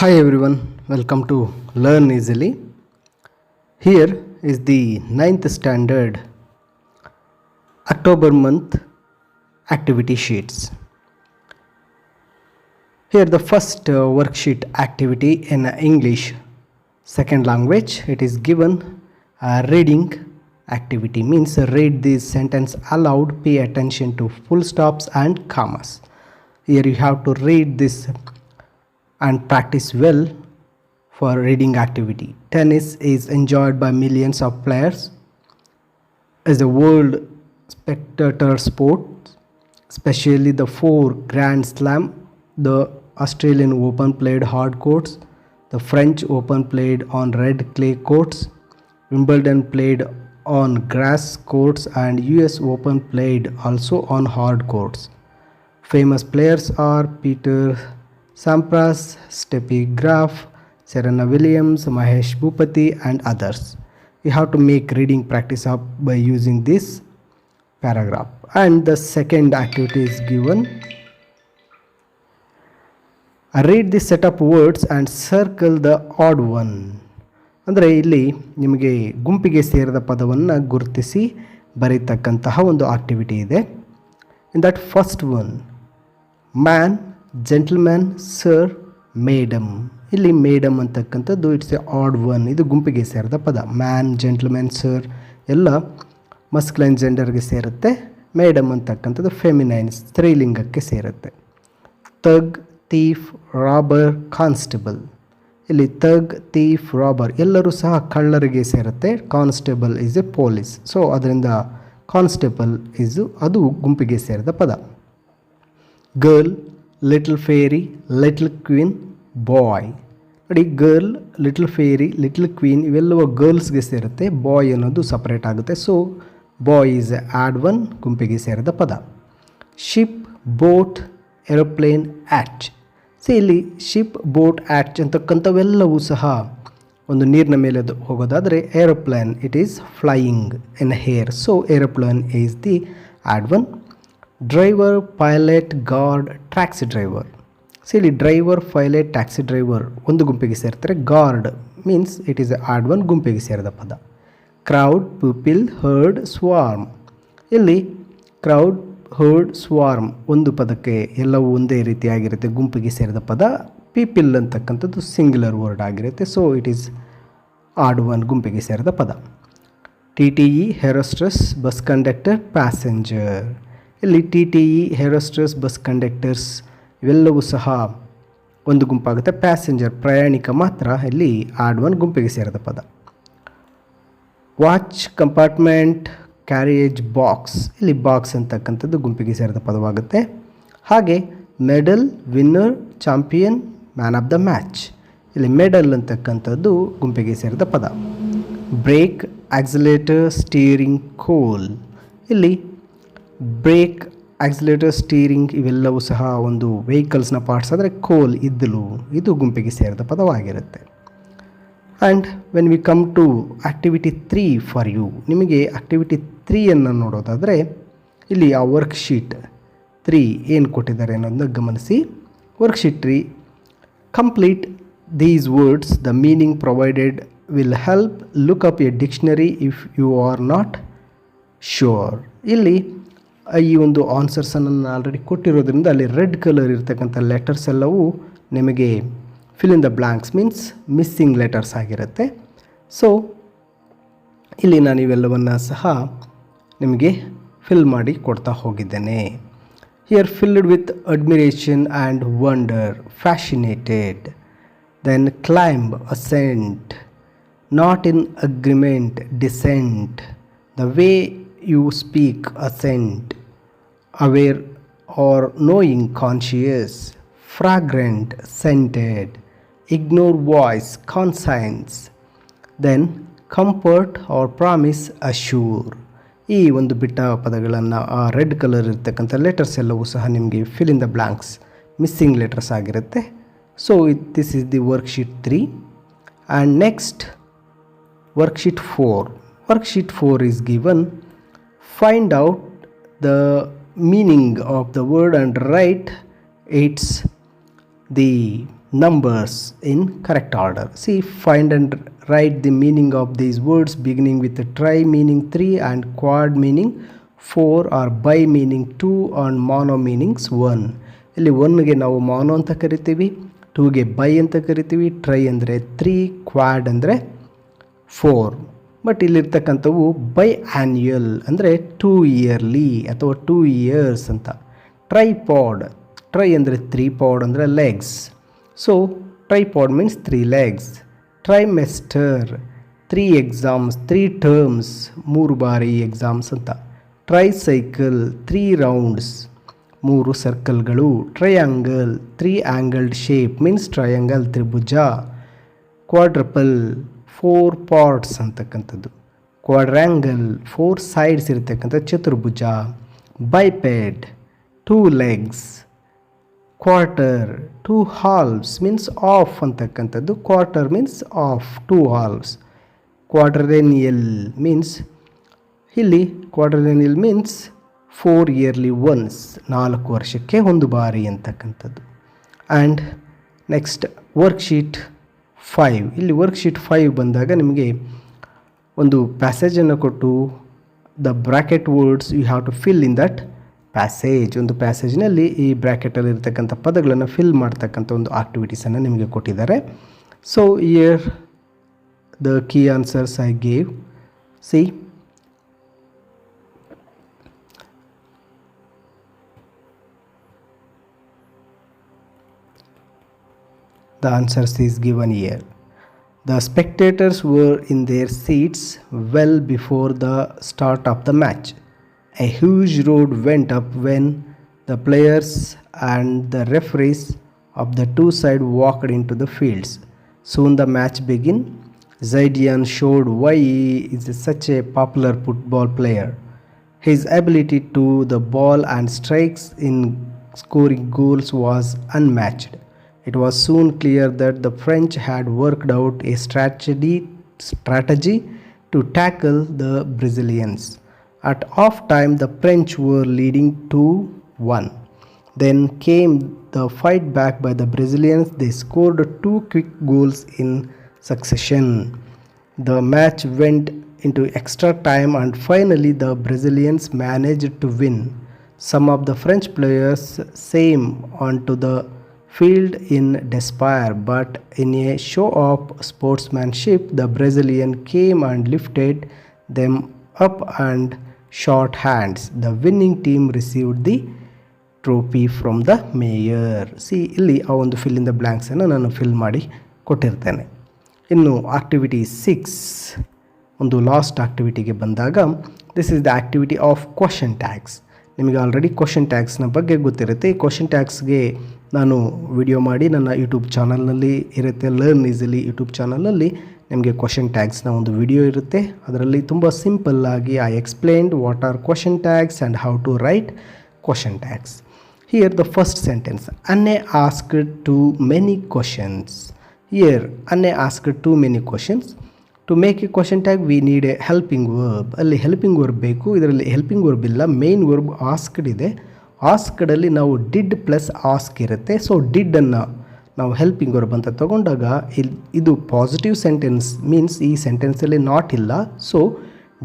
Hi everyone, welcome to Learn Easily. Here is the ninth standard October month activity sheets. Here the first worksheet activity in English second language. It is given a reading activity, means read this sentence aloud, pay attention to full stops and commas. Here you have to read this and practice well for reading activity. Tennis is enjoyed by millions of players as a world spectator sport, especially the 4 Grand Slam, the Australian Open played hard courts, the French Open played on red clay courts, Wimbledon played on grass courts, and US Open played also on hard courts. Famous players are Peter Sampras, Steffi Graf, Serena Williams, Mahesh Bhupati and others. You have to make reading practice up by using this paragraph. And the second activity is given. Read the set of words and circle the odd one. ಅಂದರೆ ಇಲ್ಲಿ ನಿಮಗೆ ಗುಂಪಿಗೆ ಸೇರಿದ ಪದವನ್ನು ಗುರುತಿಸಿ ಬರೀತಕ್ಕಂತಹ ಒಂದು activity ಇದೆ. In that first one, man, gentleman, sir, madam. ಇಲ್ಲಿ ಮೇಡಮ್ ಅಂತಕ್ಕಂಥದ್ದು ಇಟ್ಸ್ ಎ ಆಡ್ ಒನ್. ಇದು ಗುಂಪಿಗೆ ಸೇರಿದ ಪದ. ಮ್ಯಾನ್, ಜೆಂಟಲ್ಮ್ಯಾನ್, ಸರ್ ಎಲ್ಲ ಮಸ್ಕ್ಲೈನ್ ಜೆಂಡರ್ಗೆ ಸೇರುತ್ತೆ. ಮೇಡಮ್ ಅಂತಕ್ಕಂಥದ್ದು ಫೆಮಿನೈನ್ ಸ್ತ್ರೀಲಿಂಗಕ್ಕೆ ಸೇರುತ್ತೆ. Thug, thief, robber, constable. ಇಲ್ಲಿ ಥಗ್, ಥೀಫ್, ರಾಬರ್ ಎಲ್ಲರೂ ಸಹ ಕಳ್ಳರಿಗೆ ಸೇರುತ್ತೆ. Constable is a police. So ಅದರಿಂದ ಕಾನ್ಸ್ಟೇಬಲ್ ಅದು ಗುಂಪಿಗೆ ಸೇರಿದ ಪದ. Girl, little fairy, little queen, boy. ನೋಡಿ, girl, little fairy, little queen ಇವೆಲ್ಲವೂ ಗರ್ಲ್ಸ್ಗೆ ಸೇರುತ್ತೆ. ಬಾಯ್ ಅನ್ನೋದು ಸಪ್ರೇಟ್ ಆಗುತ್ತೆ. So boy is odd one, ಗುಂಪಿಗೆ ಸೇರಿದ ಪದ. Ship, boat, aeroplane, yacht. So ಇಲ್ಲಿ ಶಿಪ್, ಬೋಟ್, ಆ್ಯಚ್ ಅಂತಕ್ಕಂಥವೆಲ್ಲವೂ ಸಹ ಒಂದು ನೀರಿನ ಮೇಲೆ ಹೋಗೋದಾದರೆ aeroplane it is flying in air. So aeroplane is the odd one. Driver, pilot, guard, taxi driver. So ಇಲ್ಲಿ ಡ್ರೈವರ್, ಪೈಲಟ್, ಟ್ಯಾಕ್ಸಿ ಡ್ರೈವರ್ ಒಂದು ಗುಂಪಿಗೆ ಸೇರ್ತಾರೆ. Guard means it is odd one, ಗುಂಪಿಗೆ ಸೇರಿದ ಪದ. Crowd, people, herd, swarm. ಇಲ್ಲಿ crowd, heard, swarm ಒಂದು ಪದಕ್ಕೆ ಎಲ್ಲವೂ ಒಂದೇ ರೀತಿಯಾಗಿರುತ್ತೆ, ಗುಂಪಿಗೆ ಸೇರಿದ ಪದ. ಪೀಪಲ್ ಅಂತಕ್ಕಂಥದ್ದು ಸಿಂಗ್ಯುಲರ್ ವರ್ಡ್ ಆಗಿರುತ್ತೆ. So it is odd one, ಗುಂಪಿಗೆ ಸೇರಿದ ಪದ. T T E, air hostess, bus conductor, passenger. ಇಲ್ಲಿ T T E, air hostess, bus conductors ಇವೆಲ್ಲವೂ ಸಹ ಒಂದು ಗುಂಪಾಗುತ್ತೆ. ಪ್ಯಾಸೆಂಜರ್ ಪ್ರಯಾಣಿಕ ಮಾತ್ರ ಇಲ್ಲಿ ಆಡ್ ಒನ್, ಗುಂಪಿಗೆ ಸೇರಿದ ಪದ. Watch, compartment, carriage, box. ಇಲ್ಲಿ ಬಾಕ್ಸ್ ಅಂತಕ್ಕಂಥದ್ದು ಗುಂಪಿಗೆ ಸೇರಿದ ಪದವಾಗುತ್ತೆ. ಹಾಗೆ medal, winner, champion, man of the match. ಇಲ್ಲಿ ಮೆಡಲ್ ಅಂತಕ್ಕಂಥದ್ದು ಗುಂಪಿಗೆ ಸೇರಿದ ಪದ. ಬ್ರೇಕ್, ಆಕ್ಸಿಲೇಟರ್, ಸ್ಟೀರಿಂಗ್, ಕೋಲ್. ಇಲ್ಲಿ ಬ್ರೇಕ್, ಆಕ್ಸಿಲೇಟರ್, ಸ್ಟೀರಿಂಗ್ ಇವೆಲ್ಲವೂ ಸಹ ಒಂದು ವೆಹಿಕಲ್ಸ್ನ ಪಾರ್ಟ್ಸ್. ಆದರೆ ಕೋಲ್, ಇದ್ದಲು ಇದು ಗುಂಪಿಗೆ ಸೇರಿದ ಪದವಾಗಿರುತ್ತೆ. And when we come to activity 3 for you, ನಿಮಗೆ ಆಕ್ಟಿವಿಟಿ 3ಯನ್ನು ನೋಡೋದಾದರೆ ಇಲ್ಲಿ ಆ ವರ್ಕ್ಶೀಟ್ 3 ಏನು ಕೊಟ್ಟಿದ್ದಾರೆ ಅನ್ನೋದನ್ನ ಗಮನಿಸಿ. Worksheet 3, complete these words, the meaning provided will help, look up a dictionary if you are not sure. ಇಲ್ಲಿ ಈ ಒಂದು ಆನ್ಸರ್ಸನ್ನು ನಾನು ಆಲ್ರೆಡಿ ಕೊಟ್ಟಿರೋದ್ರಿಂದ ಅಲ್ಲಿ ರೆಡ್ ಕಲರ್ ಇರ್ತಕ್ಕಂಥ ಲೆಟರ್ಸ್ ಎಲ್ಲವೂ ನಿಮಗೆ fill in the blanks means missing letters ಆಗಿರುತ್ತೆ. ಸೊ ಇಲ್ಲಿ ನಾನು ಇವೆಲ್ಲವನ್ನು ಸಹ ನಿಮಗೆ ಫಿಲ್ ಮಾಡಿ ಕೊಡ್ತಾ ಹೋಗಿದ್ದೇನೆ. Here filled with admiration and wonder, fascinated, then climb, ascent, not in agreement, dissent, the way you speak, accent, aware or knowing, conscious, fragrant, scented, ignore voice, conscience, then comfort or promise, assure. ಈ ಒಂದು ಬಿಟ್ಟ ಪದಗಳನ್ನು ಆ red colour ಇರ್ತಕ್ಕಂಥ letters ಎಲ್ಲವೂ ಸಹ ನಿಮಗೆ fill in the blanks missing letters ಆಗಿರುತ್ತೆ. So this is the worksheet 3. And next worksheet 4. Worksheet 4 is given. Find out the meaning of the word and write its the numbers in correct order. See, find and write the meaning of these words beginning with the tri meaning 3 and quad meaning 4 or bi meaning 2 and mono meanings 1. ಇಲ್ಲಿ 1ಗೆ ನಾವು mono ಅಂತ ಕರಿತೀವಿ, 2ಗೆ bi ಅಂತ ಕರಿತೀವಿ, try ಅಂದರೆ 3, Quad ಅಂದರೆ 4. But ಇಲ್ಲಿರ್ತಕ್ಕಂಥವು by annual ಅಂದರೆ 2 yearly ಅಥವಾ 2 ಇಯರ್ಸ್ ಅಂತ. ಟ್ರೈಪಾಡ್, ಟ್ರೈ ಅಂದರೆ 3, ಪಾಡ್ ಅಂದರೆ legs. So tripod means 3 legs. Trimester 3 exams, 3 terms, 3 ಬಾರಿ ಎಕ್ಸಾಮ್ಸ್ ಅಂತ. ಟ್ರೈಸೈಕಲ್ 3 rounds, 3 ಸರ್ಕಲ್ಗಳು. Triangle 3 angled shape means triangle ತ್ರಿಭುಜ. ಕ್ವಾಡ್ರಪಲ್ 4 parts ಅಂತಕ್ಕಂಥದ್ದು. ಕ್ವಾಡ್ರ್ಯಾಂಗಲ್ 4 sides ಇರತಕ್ಕಂಥ ಚತುರ್ಭುಜ. Biped 2 legs. Quarter 2 halves means half ಅಂತಕ್ಕಂಥದ್ದು. Quarter means half, 2 halves. Quadrennial means ಇಲ್ಲಿ quadrennial means 4 yearly once, 4 ವರ್ಷಕ್ಕೆ ಒಂದು ಬಾರಿ ಅಂತಕ್ಕಂಥದ್ದು. And next worksheet 5. ಇಲ್ಲಿ ವರ್ಕ್ಶೀಟ್ 5 ಬಂದಾಗ ನಿಮಗೆ ಒಂದು ಪ್ಯಾಸೇಜನ್ನು ಕೊಟ್ಟು the bracket words you have to fill in that passage. ಒಂದು ಪ್ಯಾಸೇಜ್ನಲ್ಲಿ ಈ ಬ್ರ್ಯಾಕೆಟಲ್ಲಿ ಇರ್ತಕ್ಕಂಥ ಪದಗಳನ್ನು ಫಿಲ್ ಮಾಡ್ತಕ್ಕಂಥ ಒಂದು ಆಕ್ಟಿವಿಟೀಸನ್ನು ನಿಮಗೆ ಕೊಟ್ಟಿದ್ದಾರೆ. So here the key answers I gave. C, the answers is given here. The spectators were in their seats well before the start of the match. A huge roar went up when the players and the referees of the two sides walked into the fields. Soon the match began. Zidane showed why he is such a popular football player. His ability to the ball and strikes in scoring goals was unmatched. It was soon clear that the French had worked out a strategy to tackle the Brazilians. At half time, the French were leading 2-1. Then came the fight back by the Brazilians. They scored 2 quick goals in succession. The match went into extra time and finally the Brazilians managed to win. Some of the French players came onto the field in despair, but in a show of sportsmanship, the Brazilian came and lifted them up and shook hands. The winning team received the trophy from the mayor. See, ಇಲ್ಲಿ ಆ ಒಂದು fill in the ಬ್ಲ್ಯಾಂಕ್ಸನ್ನು ನಾನು fill ಮಾಡಿ ಕೊಟ್ಟಿರ್ತೇನೆ. ಇನ್ನು activity 6, ಒಂದು last ಆಕ್ಟಿವಿಟಿಗೆ ಬಂದಾಗ, this is the activity of question tags. ನಿಮಗೆ already question ಟ್ಯಾಗ್ಸ್ನ ಬಗ್ಗೆ ಗೊತ್ತಿರುತ್ತೆ. ಈ ಕ್ವಶನ್ ಟ್ಯಾಗ್ಸ್ಗೆ ನಾನು ವಿಡಿಯೋ ಮಾಡಿ ನನ್ನ ಯೂಟ್ಯೂಬ್ ಚಾನಲ್ನಲ್ಲಿ ಇರುತ್ತೆ, ಲರ್ನ್ ಈಸಿಲಿ ಯೂಟ್ಯೂಬ್ ಚಾನಲಲ್ಲಿ ನಿಮಗೆ ಕ್ವಶನ್ ಟ್ಯಾಗ್ಸ್ನ ಒಂದು ವಿಡಿಯೋ ಇರುತ್ತೆ. ಅದರಲ್ಲಿ ತುಂಬ ಸಿಂಪಲ್ಲಾಗಿ I explained what are question tags and how to write question tags. Here the first sentence, Anne asked too many questions. Here Anne asked too many questions. To make a question tag we need a helping verb. ಅಲ್ಲಿ helping verb ಬೇಕು. ಇದರಲ್ಲಿ helping verb ಇಲ್ಲ, main verb asked ಇದೆ. ಆಸ್ಕ್ಡಲ್ಲಿ ನಾವು did plus ask ಇರುತ್ತೆ. So ಡಿಡ್ಡನ್ನು ನಾವು ಹೆಲ್ಪಿಂಗ್ ವರ್ಬ್ ಅಂತ ತಗೊಂಡಾಗ ಇದು ಪಾಸಿಟಿವ್ ಸೆಂಟೆನ್ಸ್ ಮೀನ್ಸ್ ಈ ಸೆಂಟೆನ್ಸಲ್ಲಿ ನಾಟ್ ಇಲ್ಲ. ಸೊ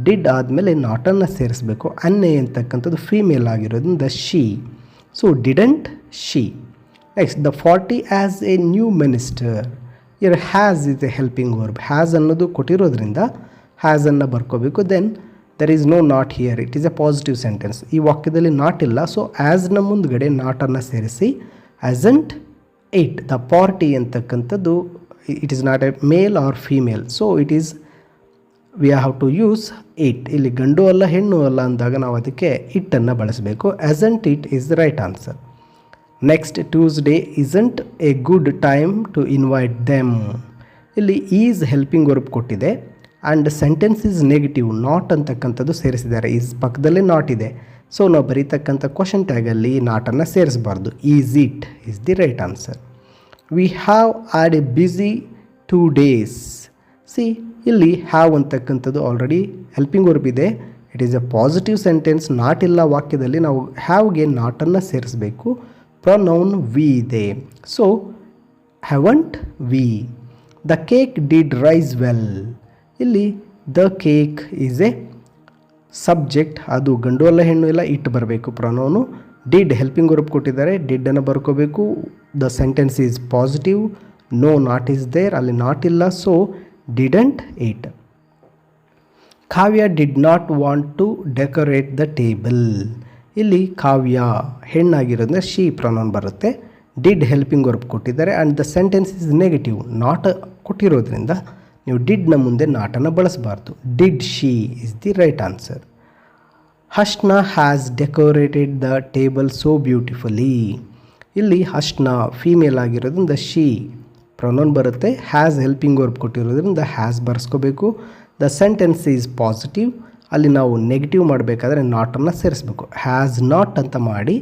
ಡಿಡ್ ಆದಮೇಲೆ ನಾಟನ್ನು ಸೇರಿಸಬೇಕು. ಅನ್ನೆ ಅಂತಕ್ಕಂಥದ್ದು ಫೀಮೇಲ್ ಆಗಿರೋದ್ರಿಂದ she. So didn't she. Next, the 40 as a new minister. Here has is a helping verb. Has ಅನ್ನೋದು ಕೊಟ್ಟಿರೋದ್ರಿಂದ ಹ್ಯಾಸನ್ನು ಬರ್ಕೋಬೇಕು. Then there is no not here, it is a positive sentence. ಈ ವಾಕ್ಯದಲ್ಲಿ ನಾಟ್ ಇಲ್ಲ. So ಆ್ಯಸ್ನ ಮುಂದ್ಗಡೆ ನಾಟನ್ನು ಸೇರಿಸಿ ಆ್ಯಸಂಟ್ ಇಟ್. ದ ಪಾರ್ಟಿ ಅಂತಕ್ಕಂಥದ್ದು it is not a male or female. So it is we have to use it. ಇಲ್ಲಿ ಗಂಡು ಅಲ್ಲ ಹೆಣ್ಣು ಅಲ್ಲ ಅಂದಾಗ ನಾವು ಅದಕ್ಕೆ ಇಟ್ಟನ್ನು ಬಳಸಬೇಕು. Isn't it is the right answer. Next, Tuesday isn't a good time to invite them. ಇಲ್ಲಿ ಈಸ್ ಹೆಲ್ಪಿಂಗ್ ವರ್ಬ್ ಕೊಟ್ಟಿದೆ and sentence is negative. Not ಅಂತಕ್ಕಂಥದ್ದು ಸೇರಿಸಿದ್ದಾರೆ. ಈಸ್ ಪಕ್ಕದಲ್ಲೇ ನಾಟ್ ಇದೆ. ಸೊ ನಾವು ಬರೀತಕ್ಕಂಥ ಕ್ವಶನ್ ಟ್ಯಾಗಲ್ಲಿ ನಾಟನ್ನು ಸೇರಿಸಬಾರ್ದು. Is it is the right answer. We have had a busy 2 days. See, ಇಲ್ಲಿ ಹ್ಯಾವ್ ಅಂತಕ್ಕಂಥದ್ದು ಆಲ್ರೆಡಿ ಹೆಲ್ಪಿಂಗ್ ವರ್ಬ್ ಇದೆ. It is a positive sentence. Not ಇಲ್ಲ ವಾಕ್ಯದಲ್ಲಿ. ನಾವು ಹ್ಯಾವ್ಗೆ ನಾಟನ್ನು ಸೇರಿಸಬೇಕು. ಪ್ರೊನೌನ್ ವಿ ಇದೆ. So haven't we? The cake did rise well. ಇಲ್ಲಿ the cake is A subject, ಅದು ಗಂಡು ಅಲ್ಲ ಹೆಣ್ಣು ಇಲ್ಲ, ಇಟ್ ಬರಬೇಕು ಪ್ರೊನೌನು. ಡಿಡ್ ಹೆಲ್ಪಿಂಗ್ ವರ್ಬ್ ಕೊಟ್ಟಿದ್ದಾರೆ, ಡಿಡ್ಡನ್ನು ಬರ್ಕೋಬೇಕು. The sentence is positive, no not is there, ಅಲ್ಲಿ ನಾಟ್ ಇಲ್ಲ, so didn't eat. Kavya did not want to decorate the table. ಇಲ್ಲಿ ಕಾವ್ಯ ಹೆಣ್ಣಾಗಿರೋದ್ರಿಂದ ಶಿ ಪ್ರೊನೌನ್ ಬರುತ್ತೆ. ಡಿಡ್ ಹೆಲ್ಪಿಂಗ್ ವರ್ಬ್ ಕೊಟ್ಟಿದ್ದಾರೆ and the sentence is negative, not ಕೊಟ್ಟಿರೋದ್ರಿಂದ ನೀವು ಡಿಡ್ನ ಮುಂದೆ ನಾಟನ್ನು ಬಳಸಬಾರ್ದು. Did she is the right answer. Hashna has decorated the table so beautifully. ಇಲ್ಲಿ ಹಶ್ನಾ ಫೀಮೇಲ್ ಆಗಿರೋದ್ರಿಂದ ಶಿ ಪ್ರೊನೌನ್ ಬರುತ್ತೆ. ಹ್ಯಾಸ್ ಹೆಲ್ಪಿಂಗ್ ವರ್ಬ್ ಕೊಟ್ಟಿರೋದ್ರಿಂದ ಹ್ಯಾಸ್ ಬರ್ಸ್ಕೋಬೇಕು. ದ ಸೆಂಟೆನ್ಸ್ ಈಸ್ ಪಾಸಿಟಿವ್, ಅಲ್ಲಿ ನಾವು ನೆಗೆಟಿವ್ ಮಾಡಬೇಕಾದ್ರೆ ನಾಟನ್ನು ಸೇರಿಸ್ಬೇಕು. ಹ್ಯಾಸ್ ನಾಟ್ ಅಂತ ಮಾಡಿ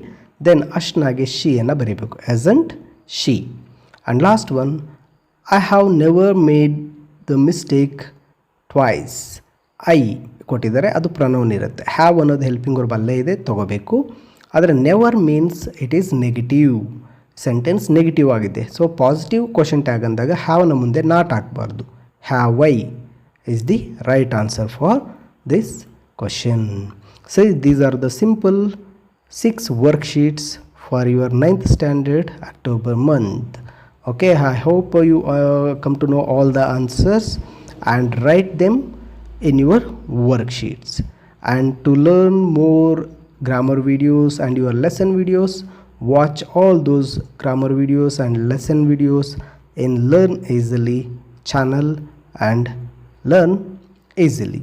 ದೆನ್ ಅಶ್ನಾಗೆ ಶಿಯನ್ನು ಬರೀಬೇಕು. Isn't she. And last one, I have never made the mistake twice. I ಕೊಟ್ಟಿದ್ದಾರೆ, ಅದು ಪ್ರೊನೌನ್ ಇರುತ್ತೆ. ಹ್ಯಾವ್ ಅನ್ನೋದು ಹೆಲ್ಪಿಂಗ್ ವರ್ಬ್ ಅಲ್ಲೇ ಇದೆ, ತೊಗೋಬೇಕು. ಆದರೆ never means it is negative, sentence negative ಆಗಿದೆ. ಸೊ ಪಾಸಿಟಿವ್ ಕ್ವಶನ್ ಟ್ಯಾಗ್ ಅಂದಾಗ ಹ್ಯಾವ್ನ ಮುಂದೆ ನಾಟ್ ಹಾಕಬಾರ್ದು. Have I is the right answer for this question. So these are the simple 6 worksheets for your 9th standard October month. Okay, I hope you come to know all the answers and write them in your worksheets. And to learn more grammar videos and your lesson videos, watch all those grammar videos and lesson videos in Learn Easily channel and learn easily.